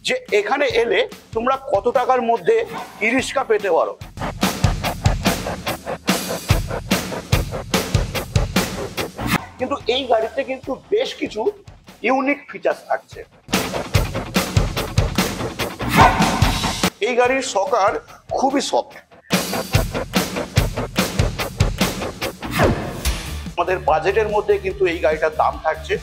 যে এখানে এলে তোমরা কত টাকার মধ্যে ই-রিক্সা পেতে পারো। কিন্তু এই গাড়িতে কিন্তু বেশ কিছু ইউনিক ফিচার্স থাকছে। এই গাড়ির সকার খুবই সফট, আমাদের বাজেটের মধ্যে কিন্তু এই গাড়িটার দাম থাকছে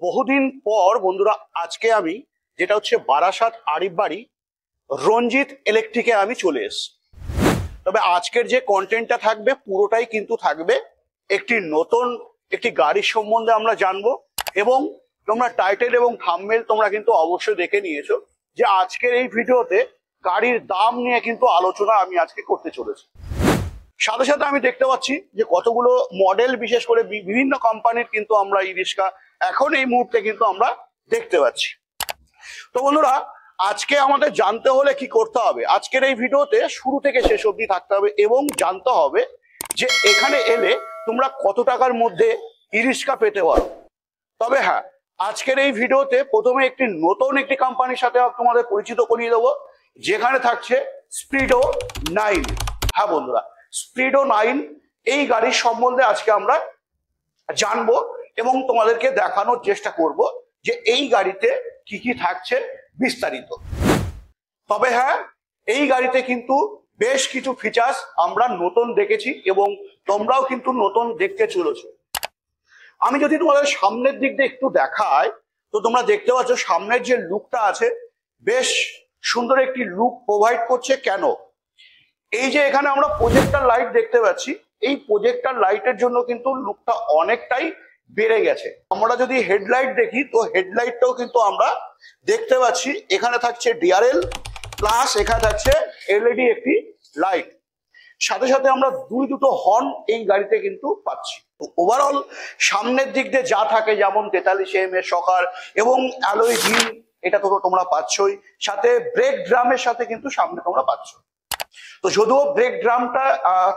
বহুদিন পর বন্ধুরা। আজকে আমি যেটা হচ্ছে বারাসাত আরিফ বাড়ি রঞ্জিত ইলেকট্রিকে আমি চলে এসেছি। তবে আজকের যে কন্টেন্টটা থাকবে পুরোটাই কিন্তু থাকবে একটি গাড়ির সম্বন্ধে আমরা জানবো। এবং তোমরা টাইটেল এবং থাম্বনেল তোমরা কিন্তু অবশ্যই দেখে নিয়েছো যে আজকের এই ভিডিওতে গাড়ির দাম নিয়ে কিন্তু আলোচনা আমি আজকে করতে চলেছি। সাথে সাথে আমি দেখতে পাচ্ছি যে কতগুলো মডেল, বিশেষ করে বিভিন্ন কোম্পানির কিন্তু আমরা ই-রিক্সা এখন এই মুহূর্তে কিন্তু আমরা দেখতে পাচ্ছি। তো বন্ধুরা, আজকে আমাদের জানতে হলে কি করতে হবে, আজকের এই ভিডিওতে শুরু থেকে শেষ অবধি থাকতে হবে এবং জানতে হবে যে এখানে এলে তোমরা কত টাকার মধ্যে ই-রিক্সা পেতে পারো। তবে হ্যাঁ, আজকের এই ভিডিওতে প্রথমে নতুন একটি কোম্পানির সাথে তোমাদের পরিচিত করিয়ে দেবো, যেখানে থাকছে স্পিডো 9। হ্যাঁ বন্ধুরা, স্পিডো 9 এই গাড়ির সম্বন্ধে আজকে আমরা জানবো এবং তোমাদেরকে দেখানোর চেষ্টা করব যে এই গাড়িতে কি কি থাকছে বিস্তারিত। তবে হ্যাঁ, এই গাড়িতে কিন্তু বেশ কিছু ফিচার্স আমরা নতুন দেখেছি এবং তোমরাও কিন্তু নতুন দেখতে চলেছো। আমি যদি তোমাদের সামনের দিক দিয়ে একটু দেখাই, তো তোমরা দেখতে পাচ্ছ সামনের যে লুকটা আছে বেশ সুন্দর একটি লুক প্রোভাইড করছে। কেন? এই যে এখানে আমরা প্রজেক্টর লাইট দেখতে পাচ্ছি, এই প্রজেক্টর লাইটের জন্য কিন্তু লুকটা অনেকটাই বেড়ে গেছে। আমরা যদি হেডলাইট দেখি, তো হেডলাইটটাও কিন্তু আমরা দেখতে পাচ্ছি এখানে থাকছে ডিআরএল প্লাস এখানে থাকছে এলইডি একটি লাইট। সাথে সাথে আমরা দুটো হর্ন এই গাড়িতে কিন্তু পাচ্ছি। তো ওভারঅল সামনের দিক দিয়ে যা থাকে, যেমন 43 mm এর সকার এবং অ্যালয় হুইল, এটা তো তোমরা পাচ্ছই। সাথে ব্রেক ড্রামের সাথে কিন্তু সামনে তোমরা পাচ্ছ। তো যদিও ব্রেক ড্রামটা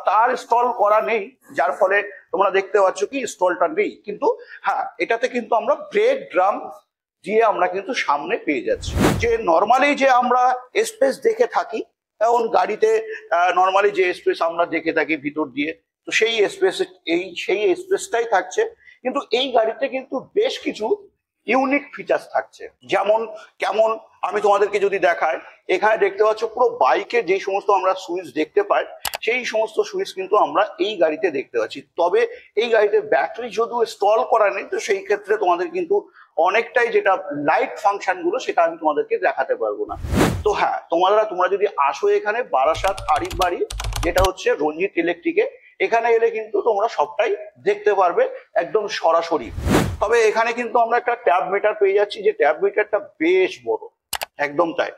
তার ইনস্টল করা নেই, যার ফলে তোমরা দেখতে পাচ্ছ কি ইনস্টলটা নেই, কিন্তু হ্যাঁ এটাতে কিন্তু আমরা ব্রেক ড্রাম দিয়ে আমরা কিন্তু সামনে পেয়ে যাচ্ছি। যে নর্মালি যে আমরা স্পেস দেখে থাকি, এখন গাড়িতে নর্মালি যে স্পেস আমরা দেখে থাকি ভিতর দিয়ে, তো সেই স্পেসটাই থাকছে। কিন্তু এই গাড়িতে কিন্তু বেশ কিছু ইউনিক ফিচার্স থাকছে। কেমন আমি তোমাদেরকে যদি দেখাই, এখানে দেখতে পাচ্ছ পুরো বাইকের যে সমস্ত আমরা সুইচ দেখতে পাই, সেই সমস্ত সুইচ কিন্তু আমরা এই গাড়িতে দেখতে পাচ্ছি। তবে এই গাড়িতে ব্যাটারি যদিও ইনস্টল করা নেই, তো সেই ক্ষেত্রে তোমাদের কিন্তু অনেকটাই যেটা লাইট ফাংশন গুলো সেটা আমি তোমাদেরকে দেখাতে পারবো না। তো হ্যাঁ, তোমরা যদি আসো এখানে বারাসাত আরিফ বাড়ি, যেটা হচ্ছে রঞ্জিত ইলেকট্রিকে, এখানে এলে কিন্তু তোমরা সবটাই দেখতে পারবে একদম সরাসরি। তবে এখানে কিন্তু আমরা একটা ট্যাব মিটার পেয়ে যাচ্ছি, যে ট্যাব মিটারটা বেশ বড়, একদম তাই,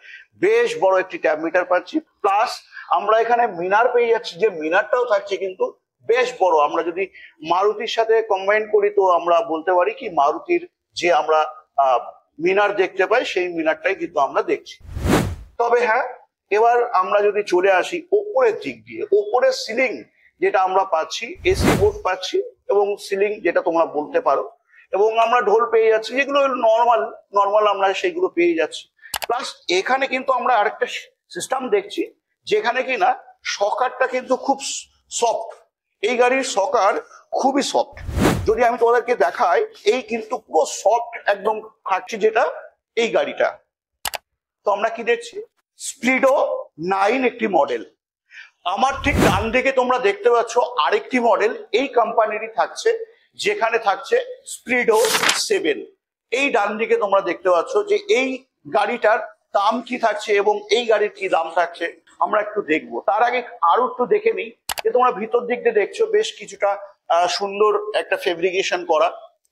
বেশ বড় একটি ট্যাব মিটার পাচ্ছি। প্লাস আমরা এখানে মিনার পেয়ে যাচ্ছি, যে মিনারটাও থাকছে কিন্তু বেশ বড়। আমরা যদি মারুতির সাথে কম্বাইন করি, তো আমরা বলতে পারি কি মারুতির যে আমরা মিনার দেখতে পাই, সেই মিনারটাই কিন্তু আমরা দেখছি। তবে হ্যাঁ, এবার আমরা যদি চলে আসি ওপরের দিক দিয়ে, ওপরের সিলিং যেটা আমরা পাচ্ছি, এসি বোর্ড পাচ্ছি এবং সিলিং যেটা তোমরা বলতে পারো, এবং আমরা ঢোল পেয়ে যাচ্ছি, যেগুলো নর্মাল আমরা সেইগুলো পেয়ে যাচ্ছি। প্লাস এখানে কিন্তু আমরা আরেকটা সিস্টেম দেখছি, যেখানে কিনা সকারটা কিন্তু খুব সফট। এই গাড়ির সকার খুবই সফট। যদি আমি তোমাদেরকে দেখাই, এই কিন্তু পুরো সফট একদম খাচ্ছি যেটা এই গাড়িটা। তো আমরা কি দেখছি, স্পিডো 9 একটি মডেল। আমার ঠিক ডান দিকে তোমরা দেখতে পাচ্ছ আরেকটি মডেল এই কোম্পানিরই থাকছে, যেখানে থাকছে স্পিডো 7। এই ডান দিকে তোমরা দেখতে পাচ্ছ যে এই গাড়িটার দাম কি থাকছে এবং এই গাড়ির কি দাম থাকছে আমরা একটু দেখবো। তার আগে আরো একটু দেখে নিই যে তোমরা ভিতর দিক দিয়ে দেখছো বেশ কিছুটা সুন্দর একটা ফেব্রিকেশন করা।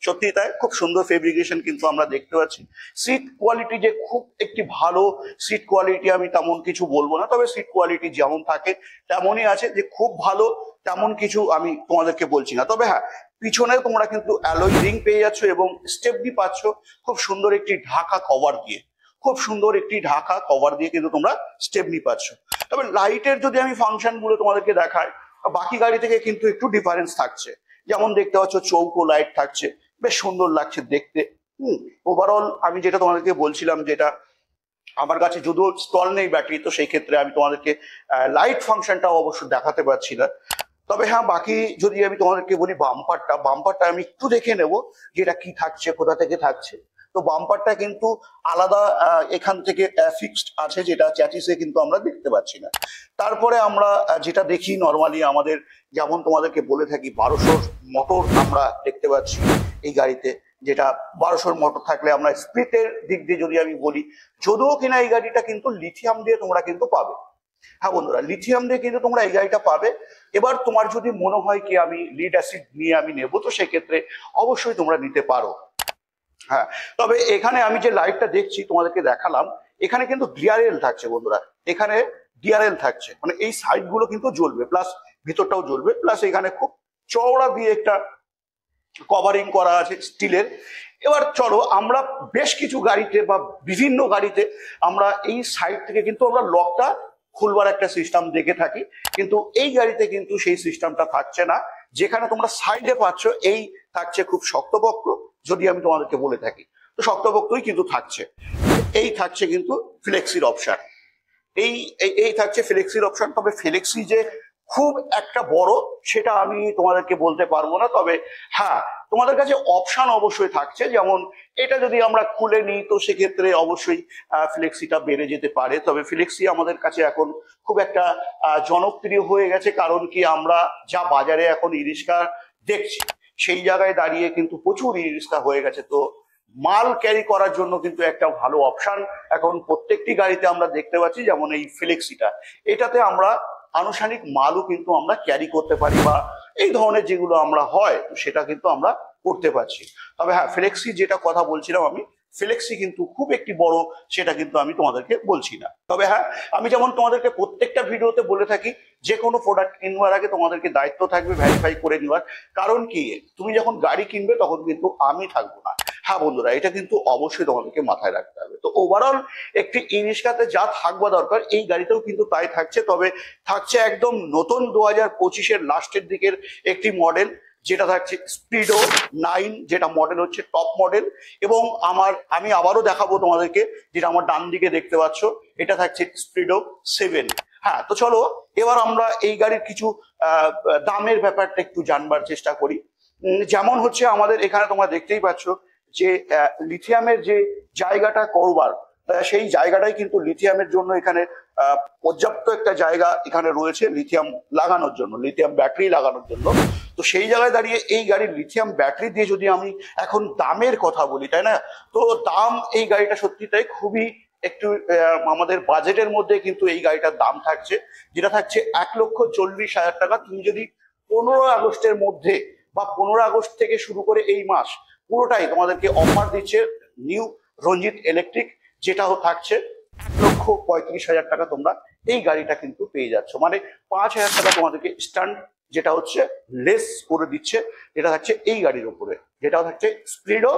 সত্যি তাই, খুব সুন্দর ফেব্রিকেশন কিন্তু আমরা দেখতে পাচ্ছি। সিট কোয়ালিটি যে খুব একটি ভালো সিট কোয়ালিটি আমি তেমন কিছু বলবো না, তবে সিট কোয়ালিটি যেমন থাকে তেমনই আছে, যে খুব ভালো তেমন কিছু আমি তোমাদেরকে বলছি না। তবে হ্যাঁ, পিছনে তোমরা কিন্তু অ্যালয় রিং পেয়ে যাচ্ছ এবং স্টেপনি পাচ্ছ খুব সুন্দর একটি ঢাকা কভার দিয়ে। খুব সুন্দর একটি ঢাকা কভার দিয়ে কিন্তু তোমরা স্টেপনি পাচ্ছ। তবে লাইটের যদি আমি ফাংশন গুলো তোমাদেরকে দেখাই, বাকি গাড়ি থেকে কিন্তু একটু ডিফারেন্স থাকছে। যেমন দেখতে পাচ্ছ চৌকো লাইট থাকছে, বেশ সুন্দর লাগছে দেখতে। ওভারঅল আমি যেটা তোমাদেরকে বলছিলাম, যেটা আমার কাছে যদিও স্টল নেই ব্যাটারি, তো সেই ক্ষেত্রে আমি তোমাদেরকে লাইট ফাংশনটাও অবশ্য দেখাতে পারছি না। তবে হ্যাঁ, বাকি যদি আমি তোমাদেরকে বলি বাম্পারটা আমি একটু দেখে নেব যে এটা কি থাকছে, কোথা থেকে থাকছে। তো বাম্পারটা কিন্তু আলাদা এখান থেকে ফিক্সড আছে, যেটা চ্যাটিসে কিন্তু আমরা দেখতে পাচ্ছি না। তারপরে আমরা যেটা দেখি নর্মালি আমাদের, যেমন তোমাদেরকে বলে থাকি 1200 মোটর আমরা দেখতে পাচ্ছি এই গাড়িতে, যেটা 1200 মোটর থাকলে আমরা স্পিডের দিক দিয়ে যদি আমি বলি, যদিও কিনা এই গাড়িটা কিন্তু লিথিয়াম দিয়ে তোমরা কিন্তু পাবে। হ্যাঁ বন্ধুরা, লিথিয়াম দিয়ে কিন্তু তোমরা এই গাড়িটা পাবে। এবার তোমার যদি মনে হয় কি আমি লিড অ্যাসিড নিয়ে আমি নেবো, তো সেক্ষেত্রে অবশ্যই তোমরা নিতে পারো। হ্যাঁ, তবে এখানে আমি যে লাইটটা দেখছি তোমাদেরকে দেখালাম, এখানে কিন্তু ডিআরএল থাকছে বন্ধুরা। এখানে ডিআরএল থাকছে, মানে এই সাইড গুলো কিন্তু জ্বলবে, প্লাস ভিতরটাও জ্বলবে, প্লাস এখানে খুব চওড়া দিয়ে একটা কভারিং করা আছে স্টিলের। এবার চলো আমরা বেশ কিছু গাড়িতে বা বিভিন্ন গাড়িতে আমরা এই সাইড থেকে কিন্তু আমরা লকটা খুলবার একটা সিস্টেম দেখে থাকি, কিন্তু এই গাড়িতে কিন্তু সেই সিস্টেমটা থাকছে না। যেখানে তোমরা সাইডে পাচ্ছ এই থাকছে খুব শক্তপোক্ত, যদি আমি তোমাদেরকে বলে থাকি তো শক্তপোক্তই কিন্তু থাকছে। এই থাকছে কিন্তু ফ্লেক্সির অপশন, এই এই থাকছে ফ্লেক্সির অপশন। তবে ফ্লেক্সি যে খুব একটা বড় সেটা আমি তোমাদেরকে বলতে পারবো না। তবে হ্যাঁ, তোমাদের কাছে অপশন অবশ্যই থাকছে, যেমন এটা যদি আমরা খুলে নিই তো সেক্ষেত্রে অবশ্যই ফ্লেক্সিটা বেড়ে যেতে পারে। তবে ফ্লেক্সি আমাদের কাছে এখন খুব একটা জনপ্রিয় হয়ে গেছে, কারণ কি আমরা যা বাজারে এখন ই রিক্সা দেখছি, সেই জায়গায় দাঁড়িয়ে কিন্তু প্রচুর ই রিক্সা হয়ে গেছে। তো মাল ক্যারি করার জন্য কিন্তু একটা ভালো অপশন এখন প্রত্যেকটি গাড়িতে আমরা দেখতে পাচ্ছি, যেমন এই ফ্লেক্সিটা। এটাতে আমরা আনুষ্ঠানিক মালও কিন্তু আমরা ক্যারি করতে পারি, বা এই ধরনের যেগুলো আমরা হয় সেটা কিন্তু আমরা করতে পারছি। তবে হ্যাঁ, ফ্লেক্সি যেটা কথা বলছিলাম আমি, ফ্লেক্সি কিন্তু খুব একটি বড় সেটা কিন্তু আমি তোমাদেরকে বলছি না। তবে হ্যাঁ, আমি যেমন তোমাদেরকে প্রত্যেকটা ভিডিওতে বলে থাকি, যে কোনো প্রোডাক্ট কিনবার আগে তোমাদেরকে দায়িত্ব থাকবে ভেরিফাই করে নেওয়ার। কারণ কি, তুমি যখন গাড়ি কিনবে তখন কিন্তু আমি থাকবো না। হ্যাঁ বন্ধুরা, এটা কিন্তু অবশ্যই তোমাদেরকে মাথায় রাখতে হবে। তো ওভারঅল একটি ই রিক্সাতে যা থাকবা দরকার এই গাড়িতেও কিন্তু তাই থাকছে। তবে থাকছে একদম নতুন 2025-এর লাস্টের দিকের একটি মডেল, যেটা থাকছে স্পিডো 9, যেটা মডেল হচ্ছে টপ মডেল। এবং আমি আবারও দেখাবো তোমাদেরকে, যেটা আমার ডান দিকে দেখতে পাচ্ছ, এটা থাকছে স্পিডো 7। হ্যাঁ, তো চলো এবার আমরা এই গাড়ির কিছু দামের ব্যাপারটা একটু জানবার চেষ্টা করি। যেমন হচ্ছে আমাদের এখানে তোমরা দেখতেই পাচ্ছ যে লিথিয়ামের যে জায়গাটা করবার, সেই জায়গাটাই কিন্তু লিথিয়ামের জন্য এখানে পর্যাপ্ত একটা জায়গা এখানে রয়েছে লিথিয়াম লাগানোর জন্য, লিথিয়াম ব্যাটারি লাগানোর জন্য। তো সেই জায়গায় দাঁড়িয়ে এই গাড়ির লিথিয়াম ব্যাটারি দিয়ে যদি আমি এখন দামের কথা বলি, তাই না, তো দাম এই গাড়িটা সত্যি তাই খুবই একটু আমাদের বাজেটের মধ্যে কিন্তু এই গাড়িটার দাম থাকছে, যেটা থাকছে 1,40,000 টাকা। তুমি যদি 15 আগস্টের মধ্যে বা 15 আগস্ট থেকে শুরু করে এই মাস পুরোটাই তোমাদেরকে অফার দিচ্ছে নিউ রঞ্জিত ইলেকট্রিক, যেটাও থাকছে 1,35,000 টাকা। তোমরা এই গাড়িটা কিন্তু পেয়ে যাচ্ছ, মানে 5,000 টাকা তোমাদেরকে স্ট্যান্ড যেটা হচ্ছে লেস করে দিচ্ছে, যেটা থাকছে এই গাড়ির উপরে, যেটা থাকছে স্পিডো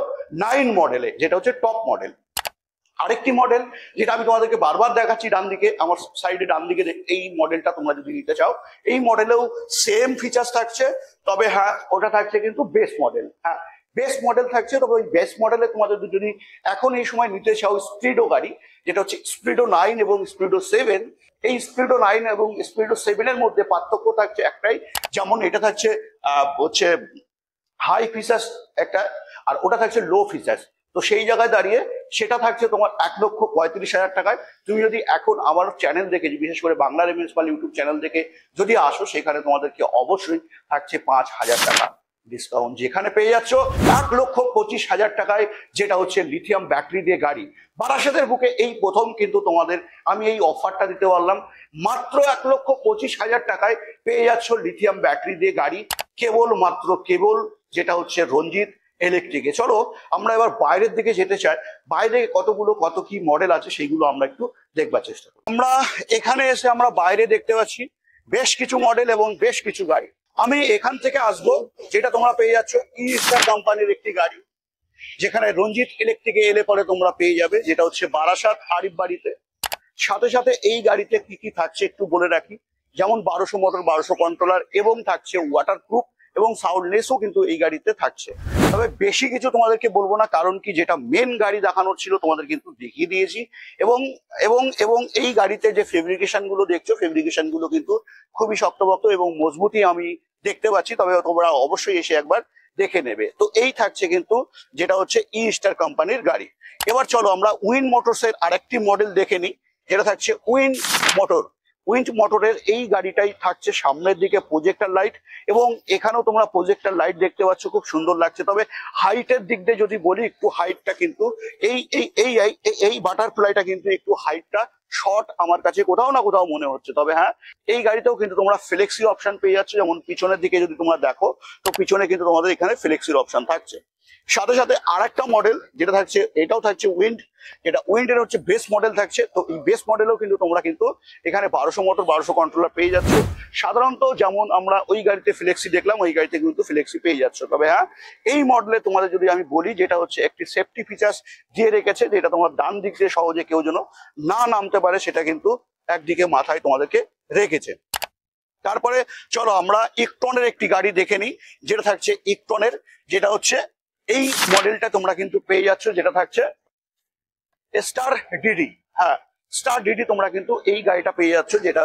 9 মডেলে, যেটা হচ্ছে টপ মডেল। আরেকটি মডেল যেটা আমি তোমাদেরকে বারবার দেখাচ্ছি ডান দিকে, আমার সাইডে ডান দিকে, এই মডেলটা তোমরা যদি নিতে চাও, এই মডেলেও সেম ফিচার্স থাকছে। তবে হ্যাঁ, ওটা থাকছে কিন্তু বেস মডেল। হ্যাঁ, বেস মডেল থাকছে। তবে ওই বেস মডেলে তোমাদের যদি এখন এই সময় নিতে চাও স্পিডো গাড়ি, যেটা হচ্ছে স্পিডো 9 এবং স্পিডো 7, এই স্পিডো 9 এবং স্পিডো 7-এর মধ্যে পার্থক্য থাকছে একটাই, যেমন এটা থাকছে হচ্ছে হাই ফিচার্স একটা, আর ওটা থাকছে লো ফিচার্স। তো সেই জায়গায় দাঁড়িয়ে সেটা থাকছে তোমার 1,35,000 টাকায়। তুমি যদি এখন আমার চ্যানেল দেখে, বিশেষ করে বাংলা রেমিন্স পাল ইউটিউব চ্যানেল দেখে যদি আসো, সেখানে তোমাদেরকে অবশ্যই থাকছে 5,000 টাকা ডিসকাউন্ট, যেখানে পেয়ে যাচ্ছ 1,25,000 টাকায়, যেটা হচ্ছে লিথিয়াম ব্যাটারি দিয়ে গাড়ি। বারাসাতের বুকে এই প্রথম কিন্তু তোমাদের আমি এই অফারটা দিতে পারলাম, মাত্র 1,25,000 টাকায় পেয়ে যাচ্ছ লিথিয়াম ব্যাটারি দিয়ে গাড়ি, কেবল যেটা হচ্ছে রঞ্জিত ইলেকট্রিকে। চলো আমরা এবার বাইরের দিকে যেতে চাই, বাইরে কত কি মডেল আছে সেইগুলো আমরা একটু দেখবার চেষ্টা করি। আমরা এখানে এসে আমরা বাইরে দেখতে পাচ্ছি বেশ কিছু মডেল এবং বেশ কিছু গাড়ি। আমি এখান থেকে আসবো, যেটা তোমরা পেয়ে যাচ্ছ ই রিক্সা কোম্পানির একটি গাড়ি, যেখানে রঞ্জিত ইলেকট্রিকে এলে পরে তোমরা পেয়ে যাবে, যেটা হচ্ছে বারাসাত আরিফ বাড়িতে। সাথে সাথে এই গাড়িতে কি কি থাকছে একটু বলে রাখি, যেমন 1200 মোটর, 1200 কন্ট্রোলার এবং থাকছে ওয়াটারপ্রুফ এবং সাউন্ডলেসও কিন্তু এই গাড়িতে থাকছে। তবে বেশি কিছু তোমাদেরকে বলবো না, কারণ কি যেটা মেন গাড়ি দেখানোর ছিল তোমাদের কিন্তু দেখিয়ে দিয়েছি। এবং এবং এবং এই গাড়িতে যে ফেব্রিকেশন গুলো দেখছো, ফেব্রিকেশন গুলো কিন্তু খুবই শক্তপোক্ত এবং মজবুতই আমি দেখতে পাচ্ছি। তবে তোমরা অবশ্যই এসে একবার দেখে নেবে। তো এই থাকছে কিন্তু যেটা হচ্ছে ই স্টার কোম্পানির গাড়ি। এবার চলো আমরা উইন্ড মোটরস এর আরেকটি মডেল দেখে নিই, যেটা থাকছে উইন্ড মোটর। উইন্ড মোটরের এই গাড়িটাই থাকছে সামনের দিকে প্রজেক্টর লাইট, এবং এখানেও তোমরা প্রজেক্টর লাইট দেখতে পাচ্ছ, খুব সুন্দর লাগছে। তবে হাইটের দিক দিয়ে যদি বলি, একটু হাইটটা কিন্তু এই এই এই এই বাটারফ্লাইটা কিন্তু একটু হাইটটা শর্ট আমার কাছে কোথাও না কোথাও মনে হচ্ছে। তবে হ্যাঁ, এই গাড়িতেও কিন্তু তোমরা ফ্লেক্সি অপশন পেয়ে যাচ্ছ। যেমন পিছনের দিকে যদি তোমরা দেখো, তো পিছনে কিন্তু তোমাদের এখানে ফ্লেক্সির অপশন থাকছে। সাথে সাথে আর একটা মডেল যেটা থাকছে, এটাও থাকছে উইন্ড, যেটা উইন্ডের হচ্ছে বেস মডেল থাকছে। তো এই বেস মডেলেও কিন্তু তোমরা কিন্তু এখানে 1200 মোটর, 1200 কন্ট্রোলার পেয়ে যাচ্ছ। সাধারণত যেমন আমরা ওই গাড়িতে ফ্লেক্সি দেখলাম, ওই গাড়িতে কিন্তু ফ্লেক্সি পেয়ে যাচ্ছ। তবে হ্যাঁ, এই মডেলে তোমাদের যদি আমি বলি, যেটা হচ্ছে একটি সেফটি ফিচার্স দিয়ে রেখেছে, যেটা তোমার ডান দিক দিয়ে সহজে কেউ যেন না নামতে পারে, সেটা কিন্তু একদিকে মাথায় তোমাদেরকে রেখেছে। তারপরে চলো আমরা ইকটনের একটি গাড়ি দেখে নিই, যেটা থাকছে ইকটনের, যেটা হচ্ছে এই মডেলটা তোমরা কিন্তু পেয়ে যাচ্ছ, যেটা থাকছে স্টার ডিডি। হ্যাঁ, স্টার ডিডি তোমরা কিন্তু এই গাড়িটা পেয়ে যাচ্ছ, যেটা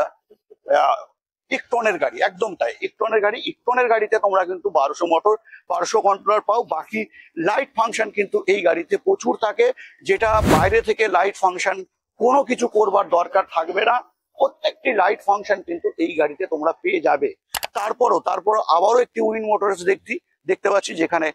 ইকটনের গাড়ি, একদম তাই, ইকটনের গাড়ি। ইকটনের গাড়িতে তোমরা কিন্তু 1200 মোটর, 1200 কন্ট্রোলার পাও। বাকি লাইট ফাংশন কিন্তু এই গাড়িতে প্রচুর থাকে, যেটা বাইরে থেকে লাইট ফাংশন কোনো কিছু করবার দরকার থাকবে না। প্রত্যেকটি লাইট ফাংশন কিন্তু এই গাড়িতে তোমরা পেয়ে যাবে। তারপরও আবারও একটি উইন্ড মোটরস দেখতে পাচ্ছি, যেখানে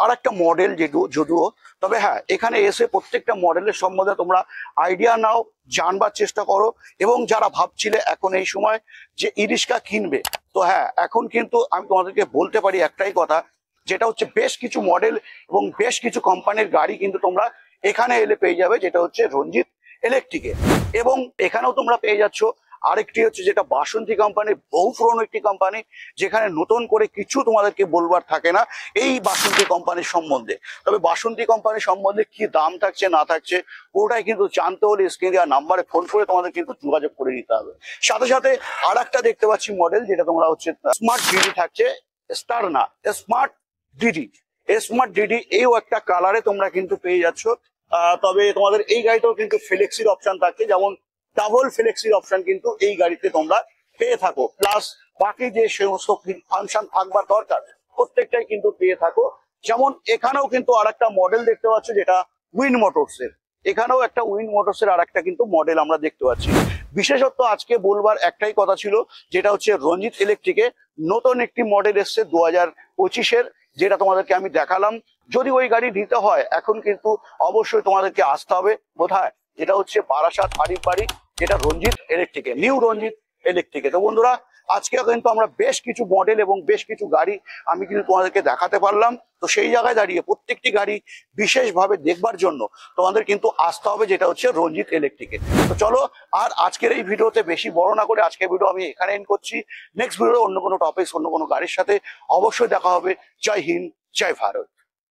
আর একটা মডেল যদিও। তবে হ্যাঁ, এখানে এসে প্রত্যেকটা মডেলের সম্বন্ধে তোমরা আইডিয়া নাও, জানবার চেষ্টা করো। এবং যারা ভাবছিলে এখন এই সময় যে ই রিক্সা কিনবে, তো হ্যাঁ, এখন কিন্তু আমি তোমাদেরকে বলতে পারি একটাই কথা, যেটা হচ্ছে বেশ কিছু মডেল এবং বেশ কিছু কোম্পানির গাড়ি কিন্তু তোমরা এখানে এলে পেয়ে যাবে, যেটা হচ্ছে রঞ্জিত ইলেকট্রিকে। এবং এখানেও তোমরা পেয়ে যাচ্ছ আরেকটি হচ্ছে যেটা বাসন্তী কোম্পানি, বহু পুরনো একটি কোম্পানি, যেখানে নতুন করে কিছু তোমাদেরকে বলবার থাকে না এই বাসন্তী কোম্পানির সম্বন্ধে। তবে বাসন্তী কোম্পানির সম্বন্ধে কি দাম থাকছে না থাকছে, ওটাই কিন্তু জানতে হলে স্ক্রিনে দেওয়া নাম্বারে ফোন করে তোমাদের কিন্তু যোগাযোগ করে নিতে হবে। সাথে সাথে আর একটা দেখতে পাচ্ছি মডেল, যেটা তোমরা হচ্ছে স্মার্ট ডিডি থাকছে, স্টার না, স্মার্ট ডিডি। স্মার্ট ডিডি এইও একটা কালারে তোমরা কিন্তু পেয়ে যাচ্ছ। তবে তোমাদের এই গাড়িতেও কিন্তু ফ্লেক্সির অপশন থাকছে, যেমন ডাবল ফ্লেক্সির অপশন কিন্তু এই গাড়িতে তোমরা পেয়ে থাকো। প্লাস বাকি যে সমস্ত ফাংশন থাকবার দরকার প্রত্যেকটাই কিন্তু পেয়ে থাকো। যেমন এখানেও কিন্তু আর একটা মডেল দেখতে পাচ্ছ, যেটা উইন্ড মোটরস এর। এখানেও একটা উইন্ড মোটরস এর আর একটা কিন্তু মডেল আমরা দেখতে পাচ্ছি। বিশেষত আজকে বলবার একটাই কথা ছিল, যেটা হচ্ছে রঞ্জিত ইলেকট্রিকে নতুন একটি মডেল এসছে 2025-এর, যেটা তোমাদেরকে আমি দেখালাম। যদি ওই গাড়ি নিতে হয়, এখন কিন্তু অবশ্যই তোমাদেরকে আসতে হবে কোথায়, যেটা হচ্ছে বারাসাত আরিফ বাড়ি, যেটা রঞ্জিত ইলেকট্রিকে, নিউ রঞ্জিত ইলেকট্রিকে। তো বন্ধুরা, আজকে কিন্তু আমরা বেশ কিছু মডেল এবং বেশ কিছু গাড়ি আমি কিন্তু তোমাদেরকে দেখাতে পারলাম। তো সেই জায়গায় দাঁড়িয়ে প্রত্যেকটি গাড়ি বিশেষভাবে দেখবার জন্য তোমাদের কিন্তু আসতে হবে, যেটা হচ্ছে রঞ্জিত ইলেকট্রিকে। তো চলো, আর আজকের এই ভিডিওতে বেশি বড় না করে আজকের ভিডিও আমি এখানে এন্ড করছি। নেক্সট ভিডিও অন্য কোনো টপিক, অন্য কোনো গাড়ির সাথে অবশ্যই দেখা হবে। জয় হিন্দ, জয় ভারত।